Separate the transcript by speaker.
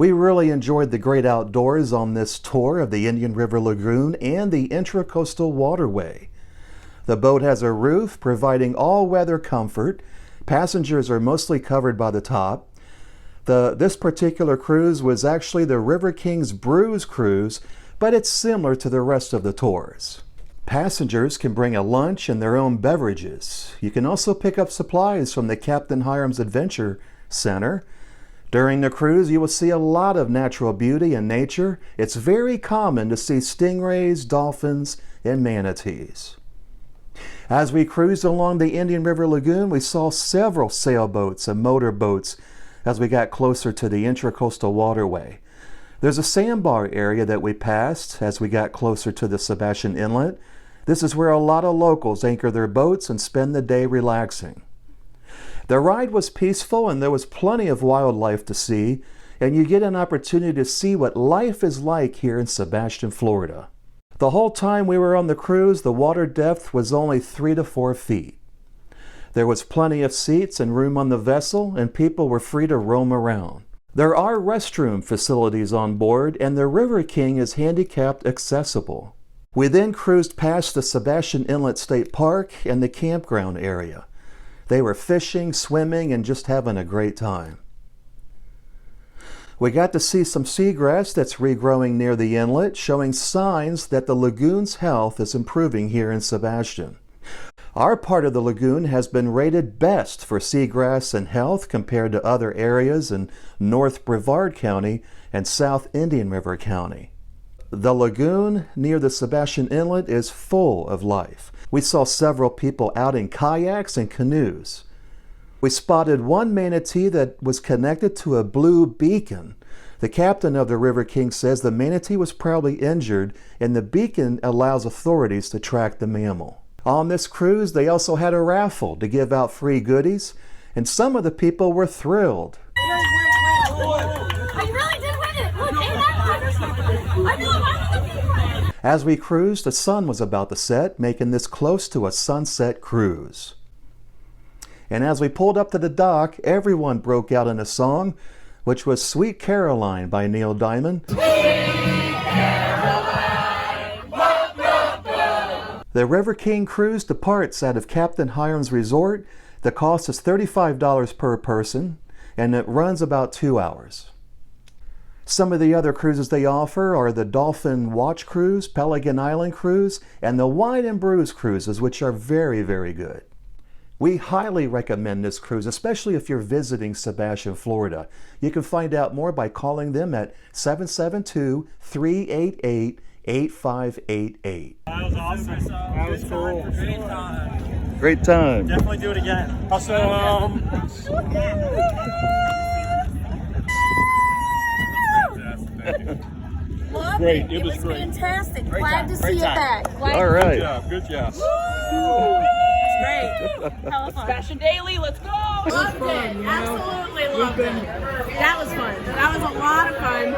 Speaker 1: We really enjoyed the great outdoors on this tour of the Indian River Lagoon and the Intracoastal Waterway. The boat has a roof providing all-weather comfort. Passengers are mostly covered by the top. This particular cruise was actually the River Kings Brews cruise, but it's similar to the rest of the tours. Passengers can bring a lunch and their own beverages. You can also pick up supplies from the Captain Hirams Adventure Center. During the cruise, you will see a lot of natural beauty and nature. It's very common to see stingrays, dolphins, and manatees. As we cruised along the Indian River Lagoon, we saw several sailboats and motorboats as we got closer to the Intracoastal Waterway. There's a sandbar area that we passed as we got closer to the Sebastian Inlet. This is where a lot of locals anchor their boats and spend the day relaxing. The ride was peaceful and there was plenty of wildlife to see, and you get an opportunity to see what life is like here in Sebastian, Florida. The whole time we were on the cruise, the water depth was only 3 to 4 feet. There was plenty of seats and room on the vessel, and people were free to roam around. There are restroom facilities on board, and the River King is handicapped accessible. We then cruised past the Sebastian Inlet State Park and the campground area. They were fishing, swimming, and just having a great time. We got to see some seagrass that's regrowing near the inlet, showing signs that the lagoon's health is improving here in Sebastian. Our part of the lagoon has been rated best for seagrass and health compared to other areas in North Brevard County and South Indian River County. The lagoon near the Sebastian Inlet is full of life. We saw several people out in kayaks and canoes. We spotted one manatee that was connected to a blue beacon. The captain of the River King says the manatee was probably injured, and the beacon allows authorities to track the mammal. On this cruise, they also had a raffle to give out free goodies, and some of the people were thrilled.
Speaker 2: I really did win it! Look, I know.
Speaker 1: As we cruised, the sun was about to set, making this close to a sunset cruise. And as we pulled up to the dock, everyone broke out in a song, which was Sweet Caroline by Neil Diamond. The River King cruise departs out of Captain Hirams Resort. The cost is $35 per person, and it runs about 2 hours. Some of the other cruises they offer are the Dolphin Watch Cruise, Pelican Island Cruise, and the Wine and Brews cruises, which are very, very good. We highly recommend this cruise, especially if you're visiting Sebastian, Florida. You can find out more by calling them at 772-388-8588.
Speaker 3: That was awesome. That was cool. Great time.
Speaker 1: Great time.
Speaker 3: Definitely do it again. Awesome.
Speaker 2: Great. It was great. Fantastic. Glad to see you back.
Speaker 1: All right.
Speaker 3: Good job.
Speaker 2: Great.
Speaker 4: Sebastian Daily, let's go!
Speaker 2: Loved it. Absolutely loved it. That was fun. That was a lot of fun.